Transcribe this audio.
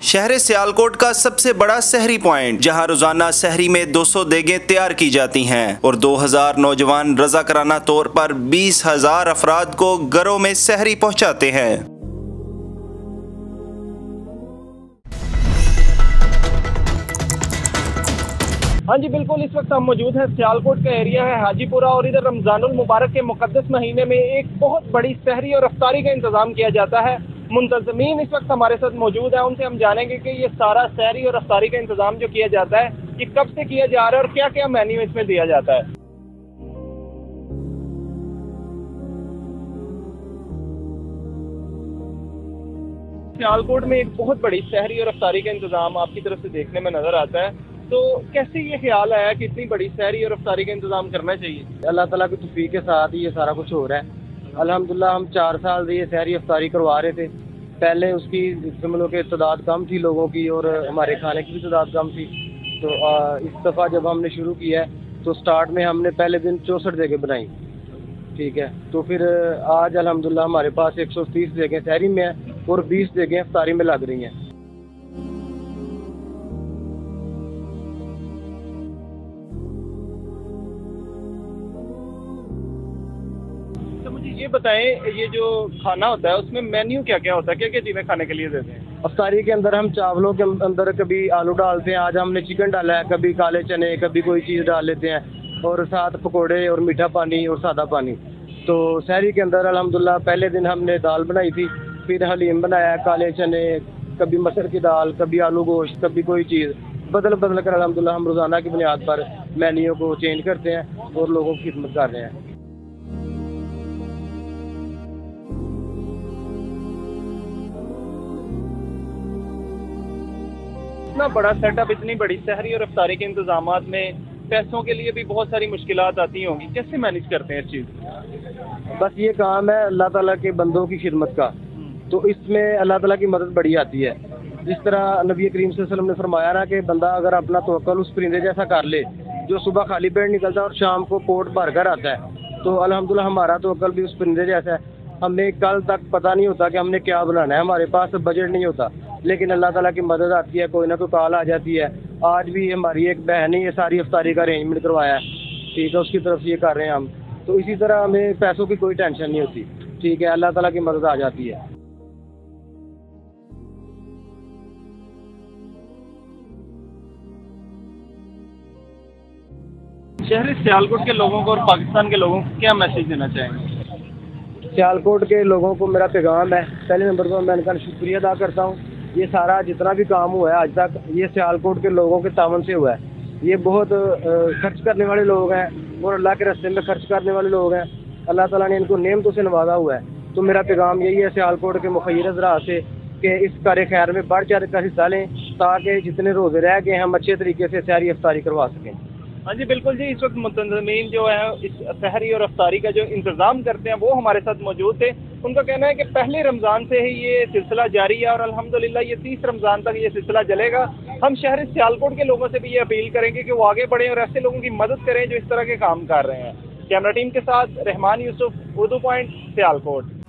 शहर सियालकोट का सबसे बड़ा सहरी पॉइंट, जहां रोजाना सहरी में 200 देगें तैयार की जाती हैं और 2000 नौजवान रजाकाराना तौर पर 20,000 अफराद को घरों में सहरी पहुंचाते हैं। हाँ जी बिल्कुल, इस वक्त हम मौजूद हैं सियालकोट का एरिया है हाजीपुरा और इधर रमजानुल मुबारक के मुकद्दस महीने में एक बहुत बड़ी सहरी और अफ्तारी का इंतजाम किया जाता है। मुंतज़मीन इस वक्त हमारे साथ मौजूद है, उनसे हम जानेंगे कि ये सारा सहरी और अफ्तारी का इंतजाम जो किया जाता है ये कब से किया जा रहा है और क्या क्या मेन्यू इसमें दिया जाता है। सियालकोट में एक बहुत बड़ी सहरी और अफ्तारी का इंतजाम आपकी तरफ से देखने में नजर आता है, तो कैसे ये ख्याल आया कि इतनी बड़ी सहरी और अफ्तारी का इंतजाम करना चाहिए? अल्लाह ताला की तौफीक के साथ ही ये सारा कुछ हो रहा है। अल्हम्दुलिल्लाह हम 4 साल से ये सहरी अफ्तारी करवा रहे थे। पहले उसकी समझ के तादाद कम थी लोगों की और हमारे खाने की भी तादाद कम थी। तो इस दफ़ा जब हमने शुरू किया है तो स्टार्ट में हमने पहले दिन 64 जगह बनाई, ठीक है। तो फिर आज अल्हम्दुलिल्लाह हमारे पास 130 जगह सहरी में है और 20 जगह अफ्तारी में लग रही हैं। ये बताएं, ये जो खाना होता है उसमें मेन्यू क्या क्या होता है, क्या क्या चीज़ें खाने के लिए देते हैं? अफ्तारी के अंदर हम चावलों के अंदर कभी आलू डालते हैं, आज हमने चिकन डाला है, कभी काले चने, कभी कोई चीज़ डाल लेते हैं और साथ पकोड़े और मीठा पानी और सादा पानी। तो सहरी के अंदर अल्हम्दुलिल्लाह पहले दिन हमने दाल बनाई थी, फिर हलीम बनाया, काले चने, कभी मसर की दाल, कभी आलू गोश्त, कभी कोई चीज़ बदल बदल कर अल्हम्दुलिल्लाह हम रोज़ाना की बुनियाद पर मेन्यू को चेंज करते हैं और लोगों की खिदमत कर रहे हैं। इतना बड़ा सेटअप, इतनी बड़ी सहरी और अफ्तारी के इंतजामात में पैसों के लिए भी बहुत सारी मुश्किलात आती होंगी, कैसे मैनेज करते हैं इस चीज़? बस ये काम है अल्लाह ताला के बंदों की खिदमत का, तो इसमें अल्लाह ताला की मदद बड़ी आती है। जिस तरह नबी करीम सल्लल्लाहु अलैहि वसल्लम ने फरमाया ना कि बंदा अगर अपना तवक्कुल उस परिंदे जैसा कर ले जो सुबह खाली पेट निकलता है और शाम को पोट भर कर आता है, तो अल्हम्दुलिल्लाह हमारा तवक्कुल भी उस परिंदे जैसा है। हमें कल तक पता नहीं होता कि हमने क्या बनाना है, हमारे पास बजट नहीं होता, लेकिन अल्लाह ताला की मदद आती है, कोई ना कोई कॉल आ जाती है। आज भी हमारी एक बहन ने ये सारी अफ्तारी का अरेंजमेंट करवाया है, ठीक है, उसकी तरफ से ये कर रहे हैं हम। तो इसी तरह हमें पैसों की कोई टेंशन नहीं होती, ठीक है, अल्लाह ताला की मदद आ जाती है। शहर सियालकोट के लोगों को और पाकिस्तान के लोगों को क्या मैसेज देना चाहेंगे? सियालकोट के लोगों को मेरा पैगाम है, पहले नंबर पर मैं इनका शुक्रिया अदा करता हूँ। ये सारा जितना भी काम हुआ है आज तक ये सियालकोट के लोगों के तावन से हुआ है। ये बहुत खर्च करने वाले लोग हैं और अल्लाह के रास्ते में खर्च करने वाले लोग हैं। अल्लाह ताला ने इनको नेमतों से नवाजा हुआ है। तो मेरा पैगाम यही है सियालकोट के मुखय्यर हज़रात से कि इस कार्य खैर में बढ़ चढ़ कर हिस्सा लें, ताकि जितने रोज़े रह गए हम अच्छे तरीके से सहरी अफ्तारी करवा सकें। हाँ जी बिल्कुल जी, इस वक्त मुंतज़मीन जो है इस सहरी और अफ्तारी का जो इंतज़ाम करते हैं वो हमारे साथ मौजूद थे। उनका कहना है कि पहले रमज़ान से ही ये सिलसिला जारी है और अल्हम्दुलिल्लाह ये 30 रमज़ान तक ये सिलसिला चलेगा। हम शहर सियालकोट के लोगों से भी ये अपील करेंगे कि वो आगे बढ़ें और ऐसे लोगों की मदद करें जो इस तरह के काम कर रहे हैं। कैमरा टीम के साथ रहमान यूसुफ, उर्दू पॉइंट, सियालकोट।